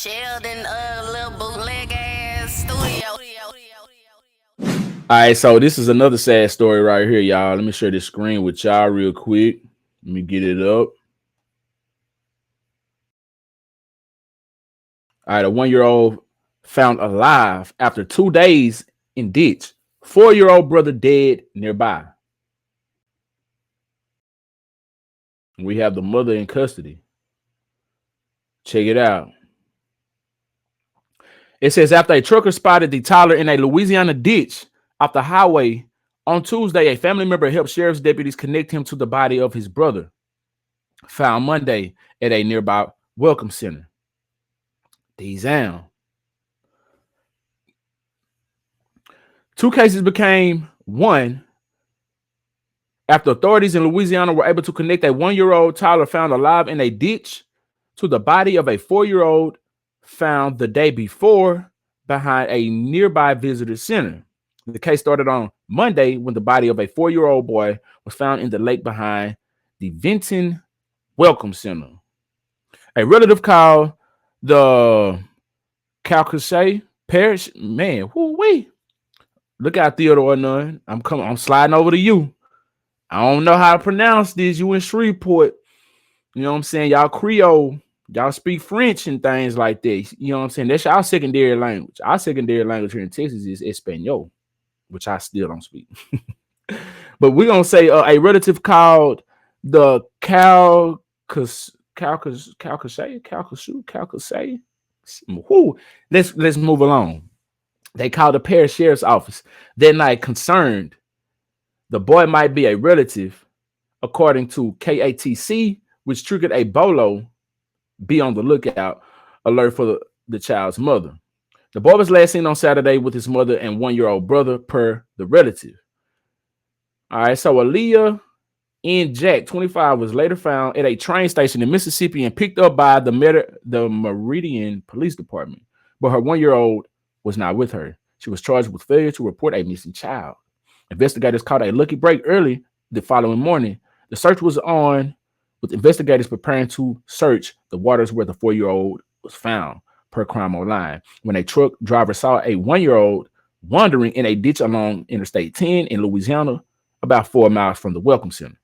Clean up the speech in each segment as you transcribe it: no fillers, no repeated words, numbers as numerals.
Sheldon, little bootleg ass studio. All right, so this is another sad story right here, y'all. Let me share this screen with y'all real quick. Let me get it up. All right, a 1-year-old found alive after 2 days in ditch. 4-year-old brother dead nearby. We have the mother in custody. Check it out. It says after a trucker spotted the toddler in a Louisiana ditch off the highway on Tuesday, a family member helped sheriff's deputies connect him to the body of his brother, found Monday at a nearby welcome center. Damn. Two cases became one after authorities in Louisiana were able to connect a 1-year-old toddler found alive in a ditch to the body of a 4-year-old found the day before behind a nearby visitor center. The case started on Monday when the body of a 4-year-old boy was found in the lake behind the Vinton Welcome Center. A relative called the Calcasieu Parish. Man, whoo-wee. Look out, Theodore Nunn. I'm sliding over to you. I don't know how to pronounce this. You in Shreveport. You know what I'm saying? Y'all Creole. Y'all speak French and things like this. You know what I'm saying? That's our secondary language. Our secondary language here in Texas is Espanol, which I still don't speak. But we're going to say a relative called the Calcasieu. Let's move along. They called the parish sheriff's office that night concerned the boy might be a relative, according to KATC, which triggered a BOLO, be on the lookout, alert for the child's mother. The boy was last seen on Saturday with his mother and 1-year-old brother, per the relative. All right, so Aaliyah N. Jack, 25, was later found at a train station in Mississippi and picked up by the Meridian Police Department, but her 1-year-old was not with her. She was charged with failure to report a missing child. Investigators caught a lucky break early the following morning. The search was on, with investigators preparing to search the waters where the 4-year-old was found, per Crime Online, when a truck driver saw a 1-year-old wandering in a ditch along Interstate 10 in Louisiana, about 4 miles from the Welcome Center.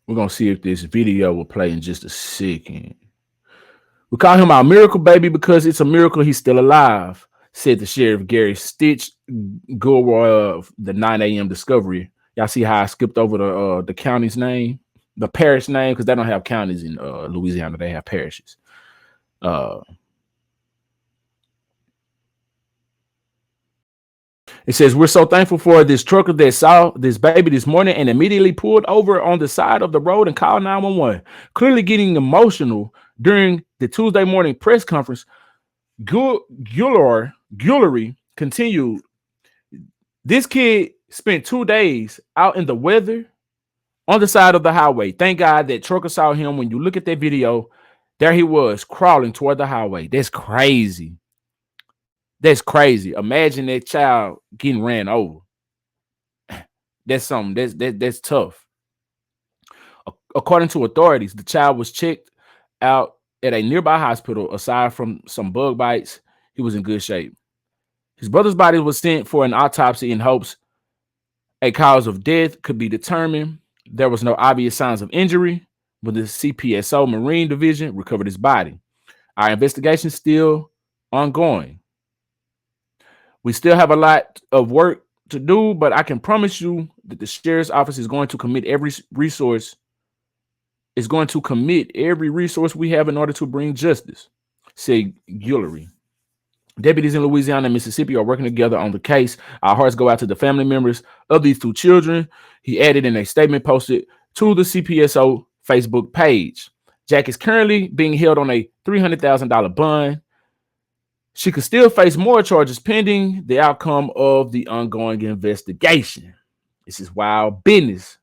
We're going to see if this video will play in just a second. We call him our miracle baby because it's a miracle he's still alive, said the sheriff Gary Stitch Gilroy of the 9 a.m. Discovery. Y'all see how I skipped over the county's name, the parish name, because they don't have counties in Louisiana. They have parishes. It says, we're so thankful for this trucker that saw this baby this morning and immediately pulled over on the side of the road and called 911. Clearly getting emotional during the Tuesday morning press conference, Guillory continued, this kid spent 2 days out in the weather on the side of the highway. Thank God that trucker saw him. When you look at that video, there he was crawling toward the highway. That's crazy. That's crazy. Imagine that child getting ran over. That's something. That's tough. According to authorities, the child was checked out at a nearby hospital. Aside from some bug bites, he was in good shape. His brother's body was sent for an autopsy in hopes a cause of death could be determined. There was no obvious signs of injury, but the CPSO Marine Division recovered his body. Our investigation is still ongoing. We still have a lot of work to do, but I can promise you that the sheriff's office is going to commit every resource we have in order to bring justice, said Guillory. Deputies in Louisiana and Mississippi are working together on the case. Our hearts go out to the family members of these two children, he added in a statement posted to the CPSO Facebook page. Jack is currently being held on a $300,000 bond. She could still face more charges pending the outcome of the ongoing investigation. This is wild business.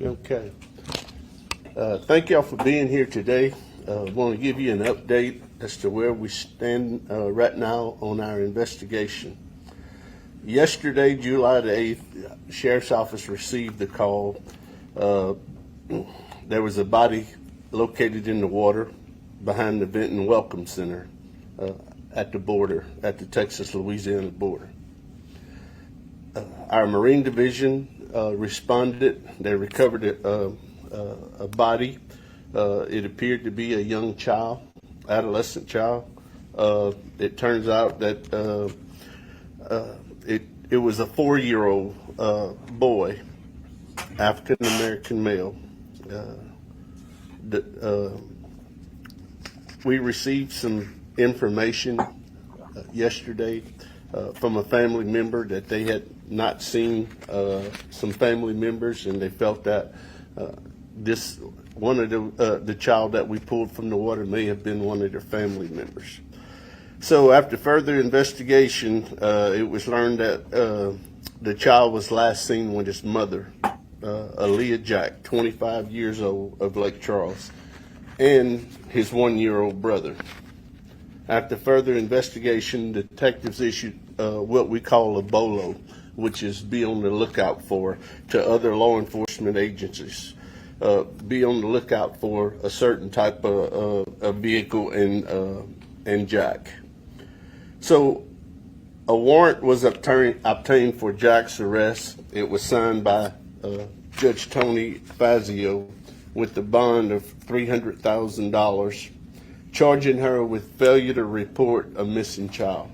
Okay. Thank y'all for being here today. I want to give you an update as to where we stand right now on our investigation. Yesterday, July the 8th, the Sheriff's Office received the call. There was a body located in the water behind the Benton Welcome Center at the border, at the Texas-Louisiana border. Our Marine Division responded. They recovered a body. It appeared to be a young child, adolescent child. It turns out that it was a 4-year-old boy, African American male. We received some information yesterday from a family member that they had not seen some family members, and they felt that one of the child that we pulled from the water may have been one of their family members. So after further investigation, it was learned that the child was last seen with his mother, Aaliyah Jack, 25 years old, of Lake Charles, and his 1-year-old brother. After further investigation, detectives issued what we call a BOLO, which is be on the lookout for, to other law enforcement agencies. Be on the lookout for a certain type of a vehicle and Jack. So a warrant was obtained for Jack's arrest. It was signed by Judge Tony Fazio with the bond of $300,000, charging her with failure to report a missing child.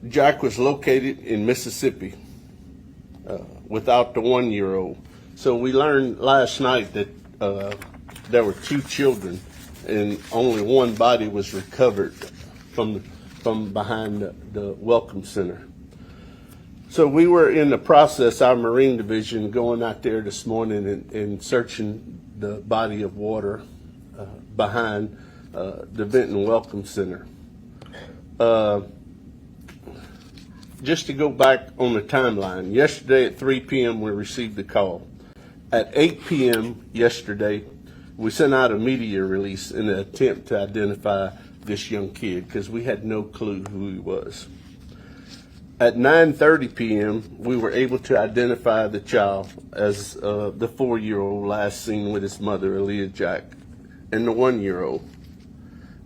Jack was located in Mississippi without the 1-year-old. So we learned last night that there were 2 children and only one body was recovered from behind the Welcome Center. So we were in the process, our Marine Division, going out there this morning and searching the body of water behind the Benton Welcome Center. Just to go back on the timeline, yesterday at 3 p.m. we received the call. At 8 p.m. yesterday, we sent out a media release in an attempt to identify this young kid because we had no clue who he was. At 9:30 p.m., we were able to identify the child as the 4-year-old last seen with his mother, Aaliyah Jack, and the 1-year-old.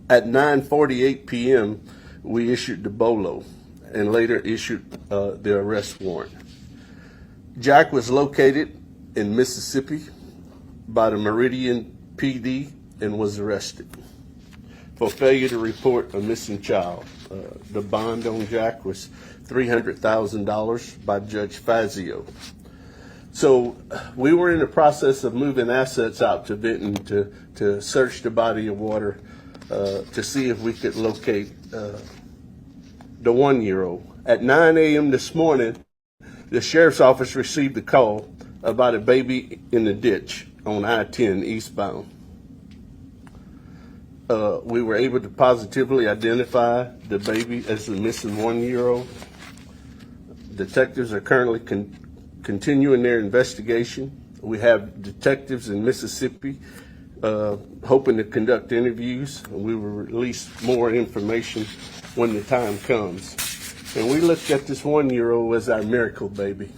At 9:48 p.m., we issued the BOLO and later issued the arrest warrant. Jack was located in Mississippi by the Meridian PD and was arrested for failure to report a missing child. The bond on Jack was $300,000 by Judge Fazio. So we were in the process of moving assets out to Benton to search the body of water to see if we could locate the 1-year-old. At 9 a.m. this morning, the Sheriff's Office received a call about a baby in the ditch on I-10 eastbound. We were able to positively identify the baby as the missing 1-year-old. Detectives are currently continuing their investigation. We have detectives in Mississippi hoping to conduct interviews, and we will release more information when the time comes. And we looked at this 1-year-old as our miracle baby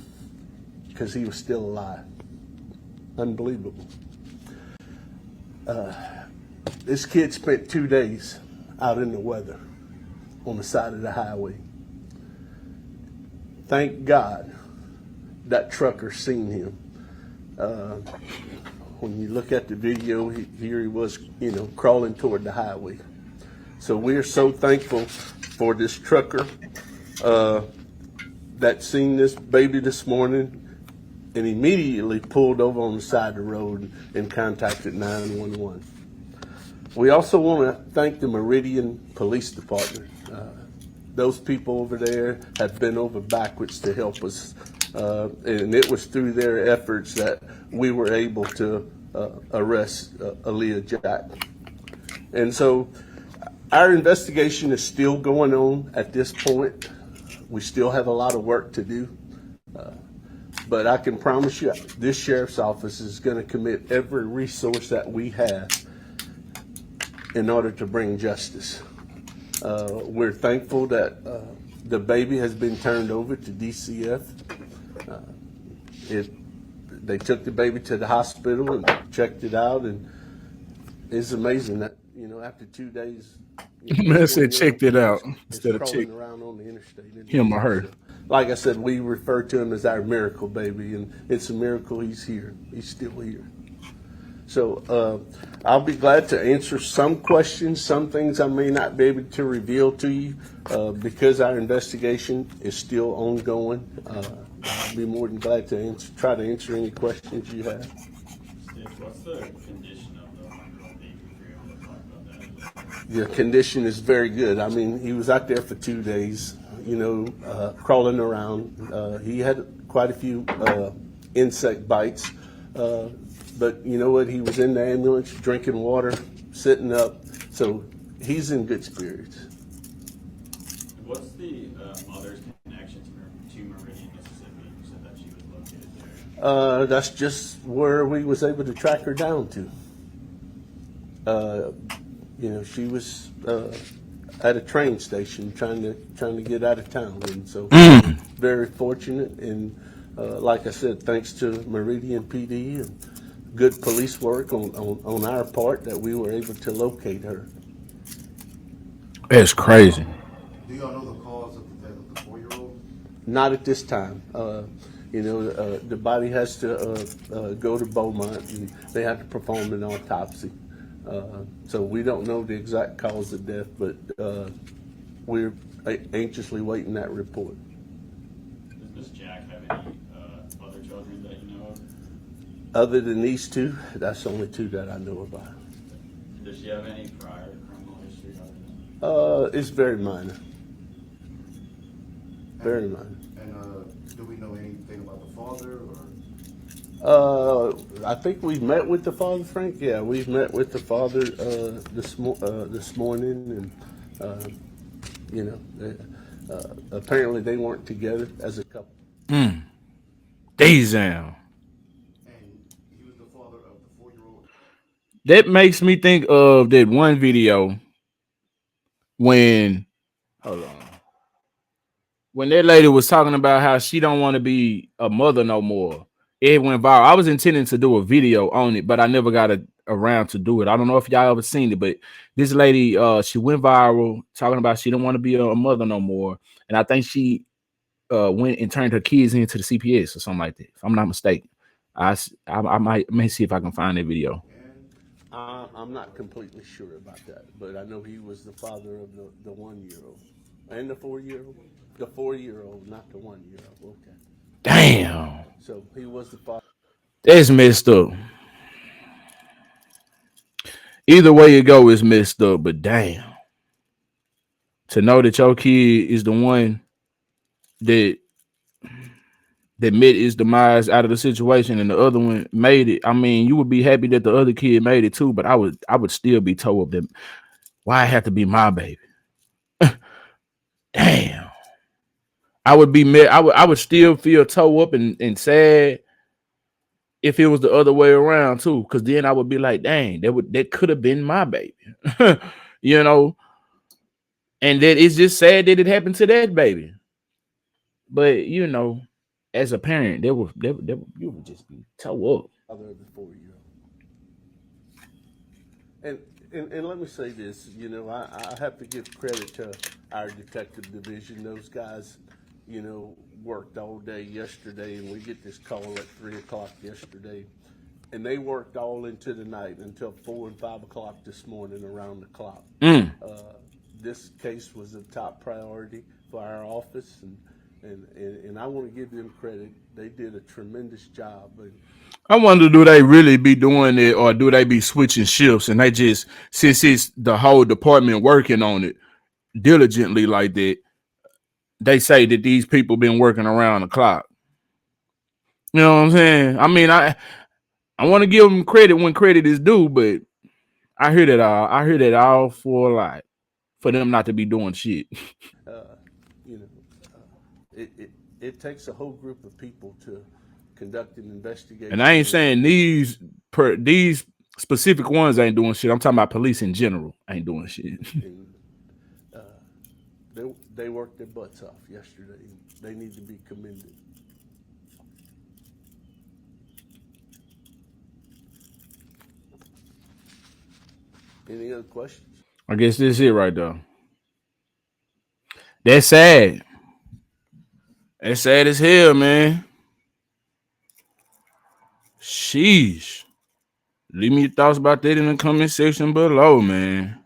because he was still alive. Unbelievable. This kid spent 2 days out in the weather on the side of the highway. Thank God that trucker seen him. When you look at the video, here he was, crawling toward the highway. So we're so thankful for this trucker that seen this baby this morning and immediately pulled over on the side of the road and contacted 911. We also want to thank the Meridian Police Department. Those people over there have been over backwards to help us, and it was through their efforts that we were able to arrest Aaliyah Jack. And so our investigation is still going on at this point. We still have a lot of work to do. But I can promise you, this sheriff's office is going to commit every resource that we have in order to bring justice. We're thankful that the baby has been turned over to DCF. They took the baby to the hospital and checked it out, and it's amazing that, you know, after 2 days, Man said checked it out instead of crawling check around on the interstate. him or her. So, like I said, we refer to him as our miracle baby, and it's a miracle he's here. He's still here. So I'll be glad to answer some questions, some things I may not be able to reveal to you because our investigation is still ongoing. I'll be more than glad to try to answer any questions you have. What's the condition of the 1-year-old baby? If you're able to talk about that. The condition is very good. I mean, he was out there for 2 days, you know, crawling around. He had quite a few insect bites. But you know what? He was in the ambulance, drinking water, sitting up. So he's in good spirits. What's the mother's connection to Meridian, Mississippi? You said that she was located there. That's just where we was able to track her down to. You know, she was at a train station trying to get out of town, and so very fortunate. And like I said, thanks to Meridian PD and good police work on our part, that we were able to locate her. That's crazy. Do y'all know the cause of the death of the 4-year-old? Not at this time. You know, the body has to go to Beaumont, and they have to perform an autopsy. So we don't know the exact cause of death, but we're anxiously waiting that report. Does Miss Jack have any other children that you know of? Other than these two, that's the only two that I know about. Does she have any prior criminal history other than? It's very minor. Very minor. And do we know anything about the father, or? I think we've met with the father, Frank. Yeah, we've met with the father this morning, and you know, apparently they weren't together as a couple. Damn. And he was the father of the 4-year-old. That makes me think of that one video when, hold on, when that lady was talking about how she don't want to be a mother no more. It went viral. I was intending to do a video on it, but I never got around to do it. I don't know if y'all ever seen it, but this lady, she went viral talking about she don't want to be a mother no more. And I think she went and turned her kids into the CPS or something like that, if I'm not mistaken. I may see if I can find that video. I'm not completely sure about that, but I know he was the father of the 1-year-old and the 4-year-old. The 4-year-old, not the 1-year-old. Okay. Damn. So he was the father. That's messed up. Either way you go is messed up, but damn. To know that your kid is the one that met his demise out of the situation and the other one made it. I mean, you would be happy that the other kid made it too, but I would still be told that why it had to be my baby. Damn. I would be mad. I would still feel toe up and sad if it was the other way around too, because then I would be like, dang, that could have been my baby. You know, and that it's just sad that it happened to that baby. But you know, as a parent, you would just be toe up. Father of the 4-year-old. And let me say this, you know, I have to give credit to our detective division. Those guys, you know, worked all day yesterday, and we get this call at 3 o'clock yesterday, and they worked all into the night until 4 and 5 o'clock this morning around the clock. This case was a top priority for our office, and I want to give them credit. They did a tremendous job. But I wonder, do they really be doing it, or do they be switching shifts and they just, since it's the whole department working on it diligently like that, they say that these people been working around the clock. You know what I'm saying? I mean, I want to give them credit when credit is due, but I hear that all. I hear that all for a lot, for them not to be doing shit. you know, it takes a whole group of people to conducting investigations. And I ain't saying these specific ones ain't doing shit. I'm talking about police in general ain't doing shit. And, they worked their butts off yesterday. They need to be commended. Any other questions? I guess this is it right there. That's sad. That's sad as hell, man. Sheesh. Leave me your thoughts about that in the comment section below, man.